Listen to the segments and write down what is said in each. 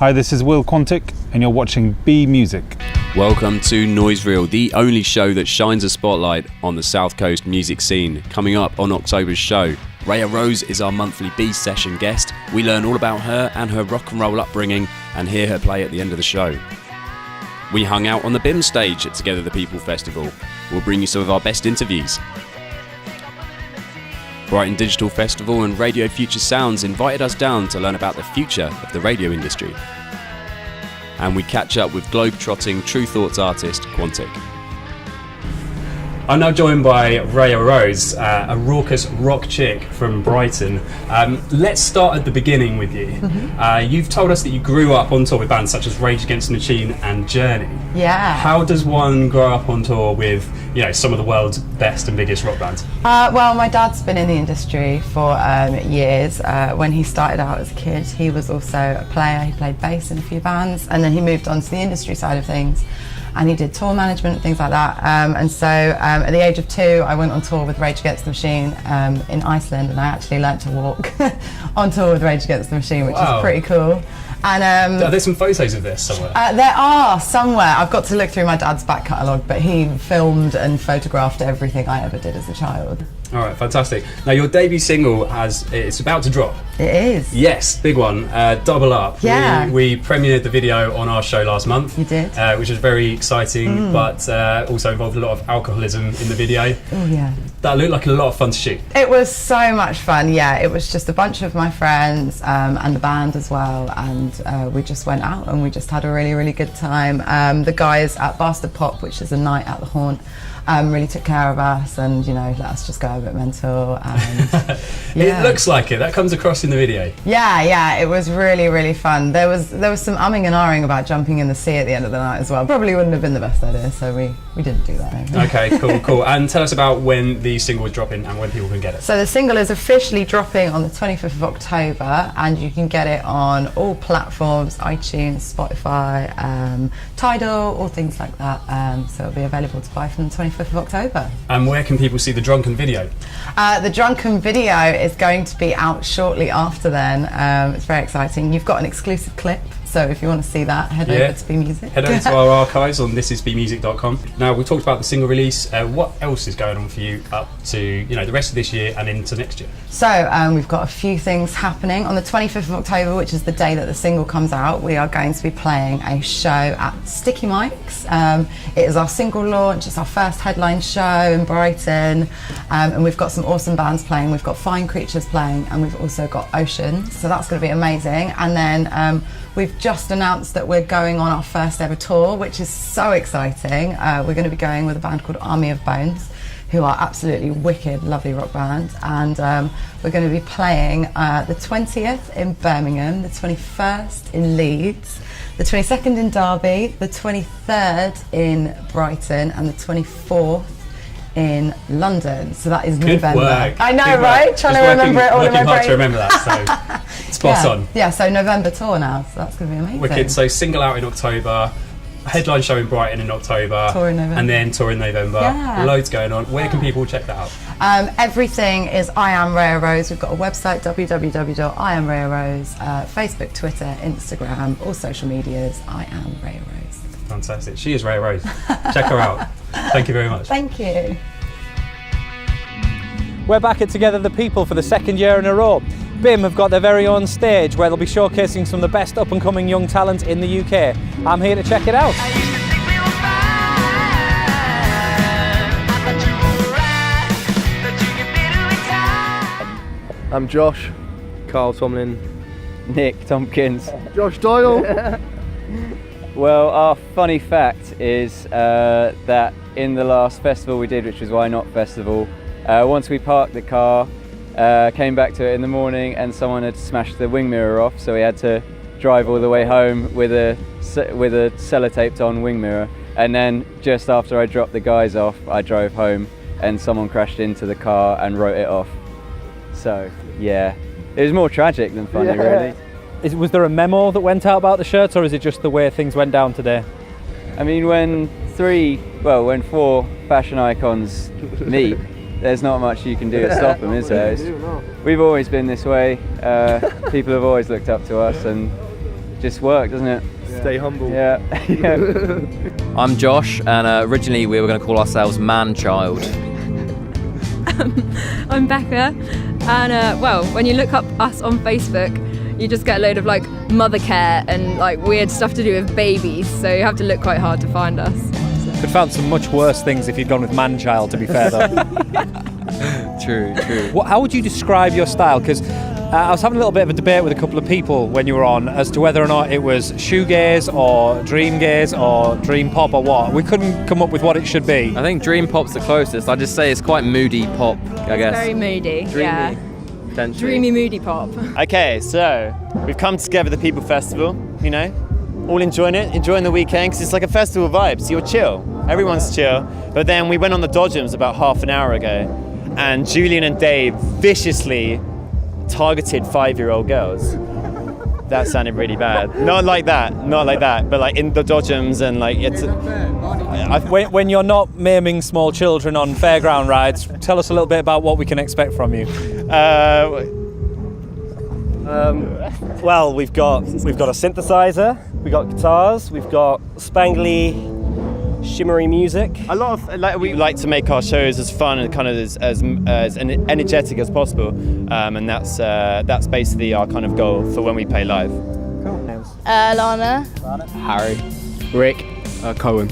Hi, this is Will Quantic, and you're watching Bmusic. Welcome to Noise Reel, the only show that shines a spotlight on the South Coast music scene. Coming up on October's show, Raya Rose is our monthly Bsession guest. We learn all about her and her rock and roll upbringing and hear her play at the end of the show. We hung out on the BIMM stage at Together the People Festival. We'll bring you some of our best interviews. Brighton Digital Festival and Radio Future Sounds invited us down to learn about the future of the radio industry. And we catch up with globe-trotting Tru Thoughts artist Quantic. I'm now joined by Raya Rose, a raucous rock chick from Brighton. Let's start at the beginning with you. You've told us that you grew up on tour with bands such as Rage Against the Machine and Journey. Yeah. How does one grow up on tour with, you know, some of the world's best and biggest rock bands? Well, my dad's been in the industry for years. When he started out as a kid, he was also a player. He played bass in a few bands, and then he moved on to the industry side of things. And he did tour management and things like that. And so at the age of 2, I went on tour with Rage Against the Machine in Iceland, and I actually learnt to walk on tour with Rage Against the Machine, which is pretty cool. And are there some photos of this somewhere? There are somewhere. I've got to look through my dad's back catalogue, but he filmed and photographed everything I ever did as a child. All right, fantastic. Now your debut single it's about to drop. It is. Yes, big one. Double Up. Yeah. We premiered the video on our show last month. You did. Which was very exciting, but also involved a lot of alcoholism in the video. Oh yeah. That looked like a lot of fun to shoot. It was so much fun. Yeah, it was just a bunch of my friends and the band as well, and we just went out and we just had a really, really good time. The guys at Bastard Pop, which is a night at the Haunt, really took care of us and, you know, let us just go a bit mental. And, It looks like it. That comes across in the video. Yeah, it was really, really fun. There was some umming and ahhing about jumping in the sea at the end of the night as well. Probably wouldn't have been the best idea, so we didn't do that. Okay, cool. And tell us about when the single is dropping and when people can get it. So the single is officially dropping on the 25th of October, and you can get it on all platforms, iTunes, Spotify, Tidal, all things like that. So it'll be available to buy from the 25th of October. And where can people see the drunken video? The drunken video is going to be out shortly after then. It's very exciting. You've got an exclusive clip, so if you want to see that, head over to Bmusic. Head over to our archives on thisisbmusic.com. Now, we talked about the single release. What else is going on for you up to, you know, the rest of this year and into next year? So we've got a few things happening. On the 25th of October, which is the day that the single comes out, we are going to be playing a show at Sticky Mike's. It is our single launch. It's our first headline show in Brighton, and we've got some awesome bands playing. We've got Fine Creatures playing, and we've also got Ocean, so that's going to be amazing. And then we've just announced that we're going on our first ever tour, which is so exciting. We're going to be going with a band called Army of Bones, who are absolutely wicked, lovely rock band, and we're going to be playing the 20th in Birmingham, the 21st in Leeds, the 22nd in Derby, the 23rd in Brighton, and the 24th in London. So that is Good November. Work. I know, Good right? work. Trying to remember it all in my brain. Working hard to remember that, so spot on. Yeah, so November tour now, so that's going to be amazing. Wicked. So single out in October, headline show in Brighton in October, tour in November. and then tour in November. Yeah. Loads going on. Where can people check that out? Everything is I Am Raya Rose. We've got a website, www.IamRayaRose, Facebook, Twitter, Instagram, all social medias, I Am Raya Rose. Fantastic. She is Raya Rose. Check her out. Thank you very much. Thank you. We're back at Together the People for the second year in a row. BIMM have got their very own stage where they'll be showcasing some of the best up-and-coming young talent in the UK. I'm here to check it out. I'm Josh, Carl Tomlin, Nick Tompkins. Josh Doyle. Well, our funny fact is that in the last festival we did, which was Why Not Festival, once we parked the car, came back to it in the morning and someone had smashed the wing mirror off, so we had to drive all the way home with a sellotaped on wing mirror. And then just after I dropped the guys off, I drove home and someone crashed into the car and wrote it off. So yeah, it was more tragic than funny, really. Was there a memo that went out about the shirts, or is it just the way things went down today? I mean, when four fashion icons meet, there's not much you can do to stop them, is there? We've always been this way. People have always looked up to us, and just work, doesn't it? Stay humble. Yeah. I'm Josh, and originally we were going to call ourselves Man-Child. I'm Becca, and well, when you look up us on Facebook, you just get a load of like mother care and like weird stuff to do with babies, so you have to look quite hard to find us. Could have found some much worse things if you'd gone with Man-Child, to be fair though. True. How would you describe your style? Because I was having a little bit of a debate with a couple of people when you were on as to whether or not it was shoegaze or dream gaze or dream pop or what. We couldn't come up with what it should be. I think dream pop's the closest. I just say it's quite moody pop, I guess. Very moody, yeah. Dreamy, moody pop. Okay, so we've come together at the People Festival, you know, all enjoying the weekend, because it's like a festival vibe, so you're chill. Everyone's chill. But then we went on the Dodgems about half an hour ago, and Julian and Dave viciously targeted 5-year-old girls. That sounded really bad. Not like that, but like in the Dodgems, and like it's... When you're not maiming small children on fairground rides, tell us a little bit about what we can expect from you. Well, we've got a synthesizer, we've got guitars, we've got spangly, shimmery music. A lot of we like to make our shows as fun and kind of as energetic as possible, and that's basically our kind of goal for when we play live. Cool. Lana. Harry. Rick. Cohen.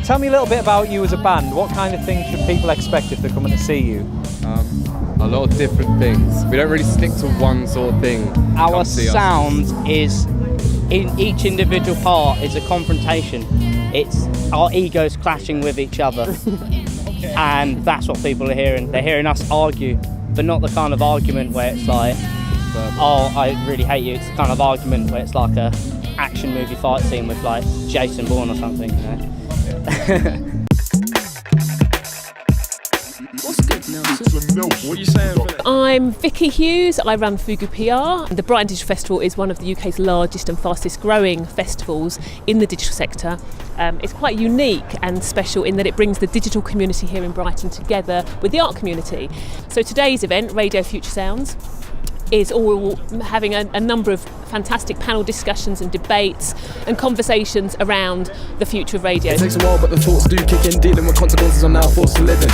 Tell me a little bit about you as a band. What kind of things should people expect if they're coming to see you? A lot of different things. We don't really stick to one sort of thing. Our sound is, in each individual part, is a confrontation. It's our egos clashing with each other. And that's what people are hearing. They're hearing us argue, but not the kind of argument where it's like, oh, I really hate you. It's the kind of argument where it's like a action movie fight scene with like Jason Bourne or something, you know. What are you saying? I'm Vicky Hughes, I run Fugu PR. The Brighton Digital Festival is one of the UK's largest and fastest growing festivals in the digital sector. It's quite unique and special in that it brings the digital community here in Brighton together with the art community. So today's event, Radio Future Sounds, is all having a number of fantastic panel discussions and debates and conversations around the future of radio. It takes a while, but the thoughts do kick in, dealing with consequences I'm now forced to live in.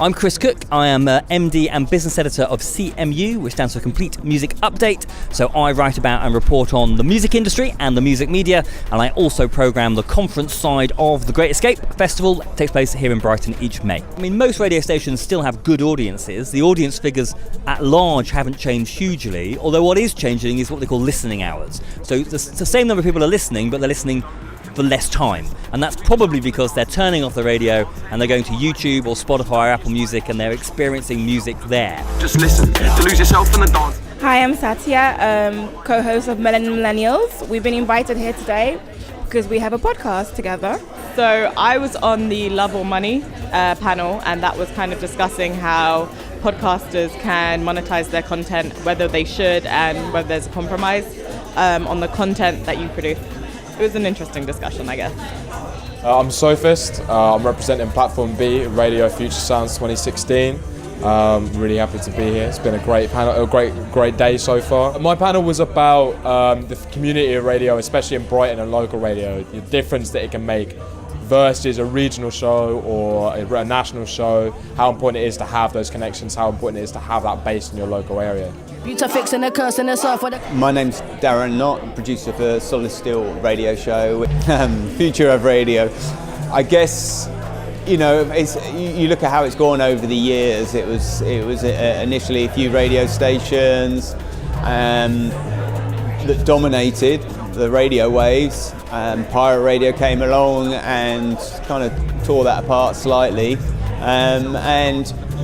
I'm Chris Cook. I am MD and business editor of CMU, which stands for Complete Music Update. So I write about and report on the music industry and the music media, and I also programme the conference side of the Great Escape Festival that takes place here in Brighton each May. I mean, most radio stations still have good audiences. The audience figures at large haven't changed hugely, although what is changing is what they call listening hours. So it's the same number of people are listening, but they're listening for less time, and that's probably because they're turning off the radio and they're going to YouTube or Spotify or Apple Music and they're experiencing music there. Just listen to lose yourself in the dance. Hi, I'm Satya, co-host of Millennials. We've been invited here today because we have a podcast together. So I was on the Love or Money panel, and that was kind of discussing how podcasters can monetize their content, whether they should, and whether there's a compromise on the content that you produce. It was an interesting discussion, I guess. I'm Sophist. I'm representing Platform B, Radio Future Sounds 2016. Really happy to be here. It's been a great panel, a great day so far. My panel was about the community of radio, especially in Brighton and local radio, the difference that it can make versus a regional show or a national show, how important it is to have those connections, how important it is to have that base in your local area. My name's Darren Knott, producer for Solid Steel radio show, Future of Radio. I guess, you know, you look at how it's gone over the years. It was initially a few radio stations that dominated the radio waves. Pirate radio came along and kind of tore that apart slightly, and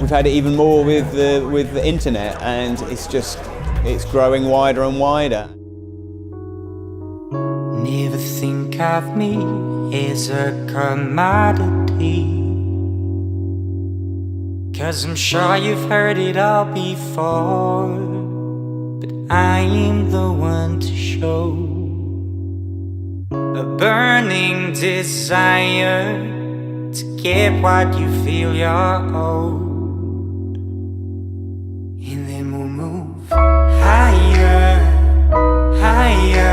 we've had it even more with the internet, and it's growing wider and wider. Never think of me as a commodity, 'cause I'm sure you've heard it all before, but I am the one to show a burning desire to get what you feel you're owed, and then we'll move higher, higher.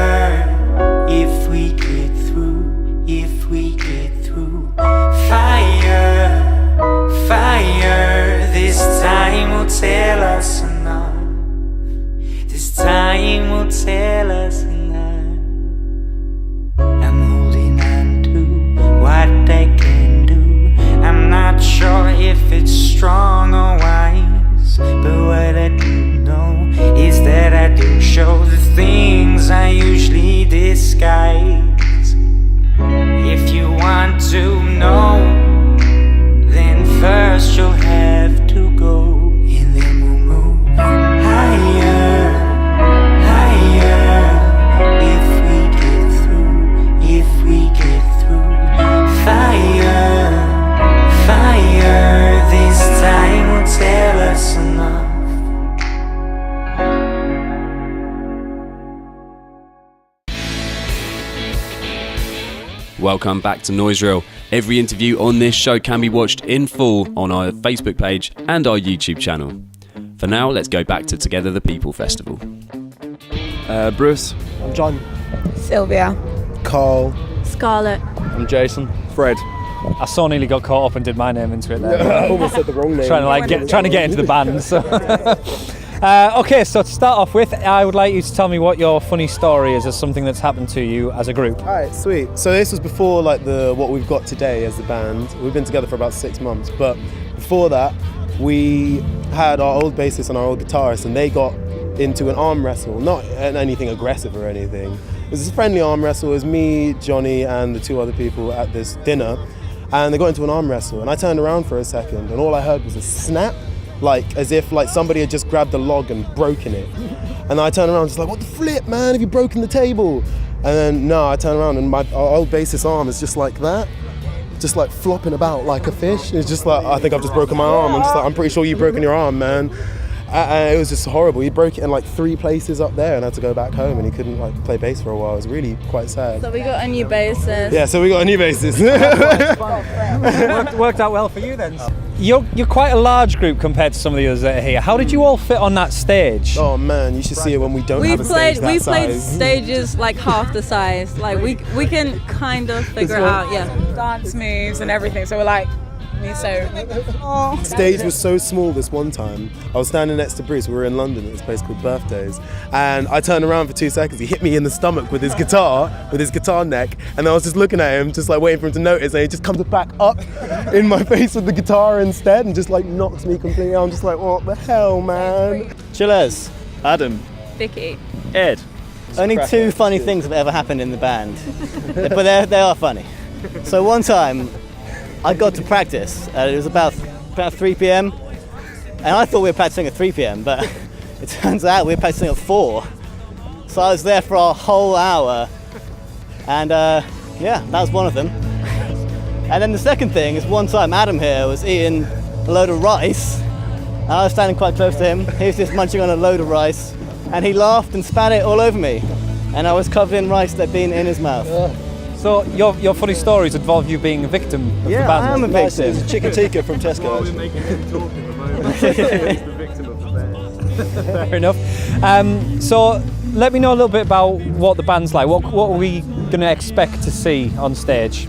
Welcome back to Noise Reel. Every interview on this show can be watched in full on our Facebook page and our YouTube channel. For now, let's go back to Together the People Festival. Bruce. I'm John. Sylvia. Carl. Scarlett. I'm Jason. Fred. I so nearly got caught up and did my name into it there. I almost said the wrong name. Trying to get into the band. So. Okay, so to start off with, I would like you to tell me what your funny story is as something that's happened to you as a group. All right, sweet. So this was before like what we've got today as the band. We've been together for about 6 months, but before that, we had our old bassist and our old guitarist, and they got into an arm wrestle, not anything aggressive or anything. It was a friendly arm wrestle. It was me, Johnny, and the 2 other people at this dinner, and they got into an arm wrestle, and I turned around for a second, and all I heard was a snap, like as if like somebody had just grabbed a log and broken it. And I turned around just like, what the flip, man, have you broken the table? And then no, I turned around and our old bassist's arm is just like that, just like flopping about like a fish. It's just like, I think I've just broken my arm. I'm just like, I'm pretty sure you've broken your arm, man. And it was just horrible. He broke it in like 3 places up there and had to go back home, and he couldn't like play bass for a while. It was really quite sad. So we got a new bassist. Yeah, so we got a new bassist. Worked out well for you then. You're quite a large group compared to some of the others that are here. How did you all fit on that stage? Oh man, you should see it when we don't have a stage that We size. played stages like half the size. Like we can kind of figure it out, yeah. Dance moves and everything. So we're like, The stage was so small this one time. I was standing next to Bruce. We were in London at this place called Birthdays, and I turned around for 2 seconds. He hit me in the stomach with his guitar neck, and I was just looking at him, just like waiting for him to notice, and he just comes back up in my face with the guitar instead, and just like knocks me completely out. I'm just like, what the hell, man? Chillers. Adam. Vicky. Ed. Only 2 funny things have ever happened in the band, but they are funny. So one time, I got to practice. It was about 3 p.m. and I thought we were practicing at 3 p.m. but it turns out we were practicing at 4. So I was there for a whole hour, and yeah, that was one of them. And then the second thing is one time Adam here was eating a load of rice, and I was standing quite close to him. He was just munching on a load of rice, and he laughed and spat it all over me, and I was covered in rice that had been in his mouth. So your funny stories involve you being a victim of the band? Yeah, I am a victim. It's a chicken tikka from Tesco. We're making him talk at the moment. He's the victim of the band. Fair enough. So let me know a little bit about what the band's like. What are we going to expect to see on stage?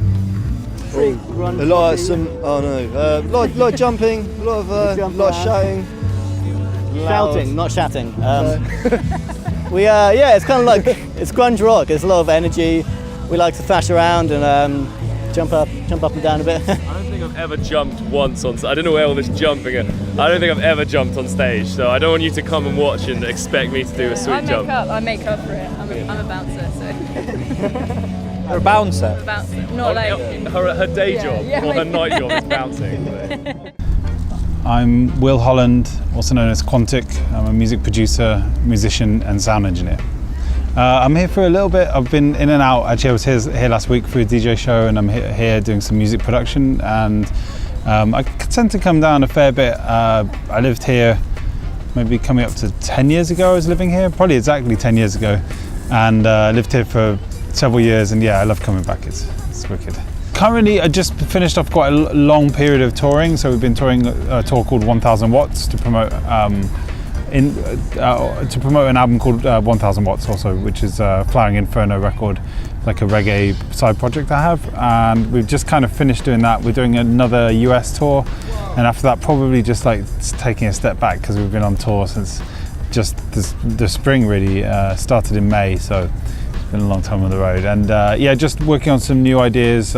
A lot of lot of jumping, a lot of shouting. Shouting, not chatting. It's kind of like, it's grunge rock. There's a lot of energy. We like to thrash around and jump up and down a bit. I don't think I've ever jumped once on stage. I don't know where all this jumping is. I don't think I've ever jumped on stage, so I don't want you to come and watch and expect me to do a sweet jump. I make up for it. I'm a bouncer, so. You're a bouncer? A bouncer. Not like... Her day job or her night job is bouncing. I'm Will Holland, also known as Quantic. I'm a music producer, musician and sound engineer. I'm here for a little bit. I've been in and out. Actually, I was here last week for a DJ show, and I'm here doing some music production. And I tend to come down a fair bit. I lived here maybe coming up to 10 years ago. I was living here, probably exactly 10 years ago, and lived here for several years. And yeah, I love coming back. It's wicked. Currently, I just finished off quite a long period of touring. So we've been touring a tour called 1000 Watts to promote. To promote an album called 1000 Watts also, which is Flying Inferno record, like a reggae side project I have, and we've just kind of finished doing that. We're doing another US tour, and after that probably just like taking a step back because we've been on tour since just the spring really, started in May, so it's been a long time on the road. And yeah, just working on some new ideas,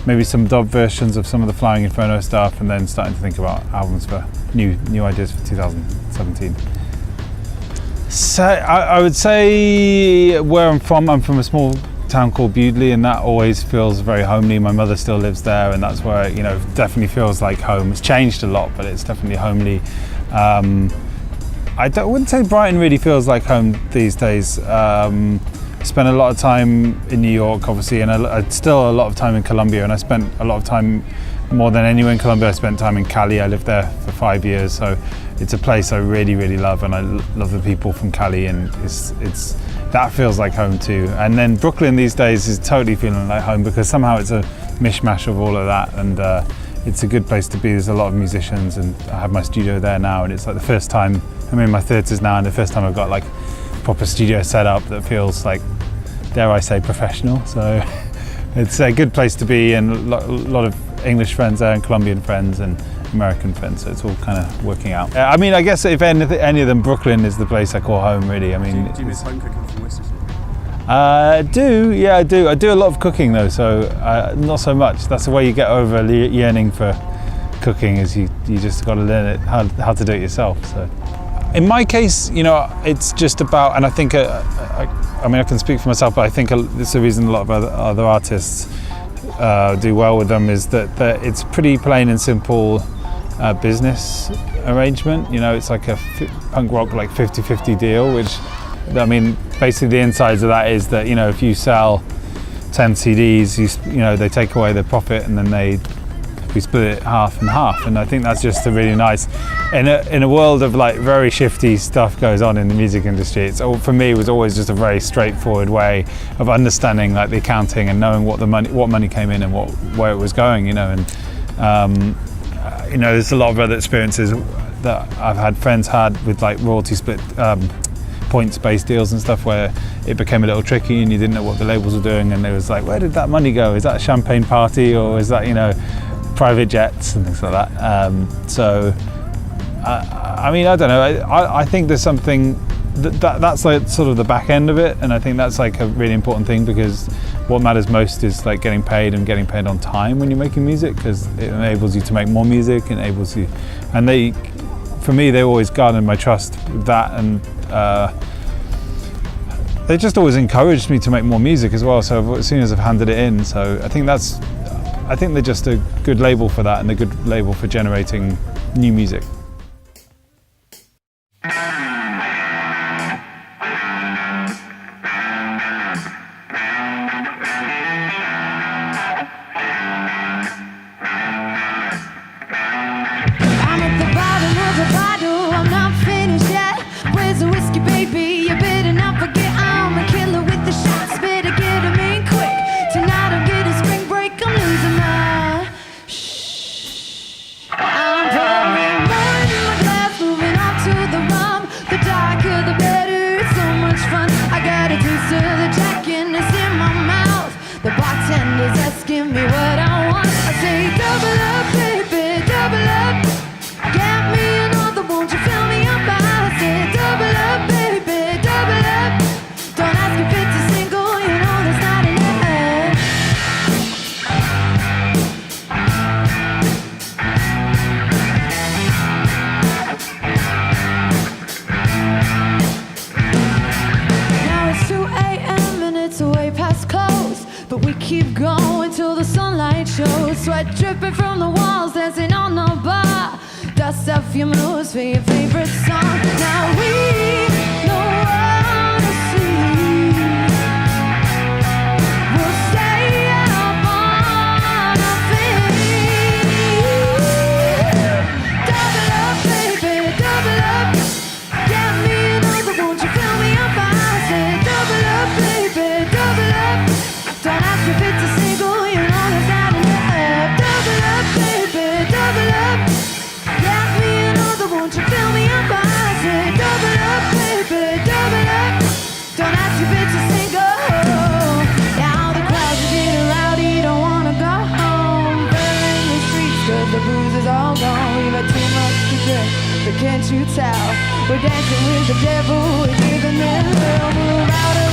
maybe some dub versions of some of the Flying Inferno stuff, and then starting to think about albums for new ideas for 2017. So I would say where I'm from a small town called Bewdley, and that always feels very homely. My mother still lives there, and that's where, you know, definitely feels like home. It's changed a lot, but it's definitely homely. I wouldn't say Brighton really feels like home these days. I spent a lot of time in New York, obviously, and still a lot of time in Colombia, and I spent a lot of time, more than anywhere in Colombia, I spent time in Cali. I lived there for 5 years, so it's a place I really, really love, and I love the people from Cali, and it's that feels like home too. And then Brooklyn these days is totally feeling like home because somehow it's a mishmash of all of that, and it's a good place to be. There's a lot of musicians, and I have my studio there now, and it's like the first time, I'm in my 30s now, and the first time I've got like a proper studio set up that feels like, dare I say, professional. So it's a good place to be, and a lot of English friends there, and Colombian friends, and American friends, so it's all kind of working out. I mean, I guess if any of them, Brooklyn is the place I call home, really. I mean, do you miss home cooking from Bsession? I do. I do a lot of cooking though, so not so much. That's the way you get over yearning for cooking, is you just got to learn it how to do it yourself. So in my case, you know, it's just about, and I think I mean, I can speak for myself, but I think it's the reason a lot of other artists do well with them, is that it's pretty plain and simple business arrangement. You know, it's like a punk rock like 50-50 deal, which, I mean, basically the insides of that is that, you know, if you sell 10 CDs, you know, they take away the profit, and then we split it half and half. And I think that's just a really nice, in a world of like very shifty stuff goes on in the music industry. It's all, for me, it was always just a very straightforward way of understanding like the accounting and knowing what money came in and where it was going, you know. And you know, there's a lot of other experiences that I've had friends had with like royalty split points-based deals and stuff, where it became a little tricky and you didn't know what the labels were doing, and it was like, where did that money go? Is that a champagne party, or is that, you know, private jets and things like that? So I mean, I don't know, I think there's something that's like sort of the back end of it, and I think that's like a really important thing, because what matters most is like getting paid, and getting paid on time when you're making music, because it enables you to make more music, enables you, and for me, they always garnered my trust with that, and they just always encouraged me to make more music as well. So as soon as I've handed it in, so I think they're just a good label for that, and a good label for generating new music. Sweat dripping from the walls, dancing on the bar. Dust off your moves for your favorite song. Now we know what to see. We'll stay up on our feet. Double up, baby, double up. Get me another, won't you fill me up? I said double up, baby, double up. Don't ask if it's a single, you know there's not enough. Baby, double up. Get me another, won't you fill me up? I said double up, baby, double up. Don't ask if it's a single. Now the crowds are getting rowdy, don't wanna go home. Burning the streets, cause the booze is all gone. We've had too much to drink, but can't you tell? We're dancing with the devil, we're giving them hell. Move out of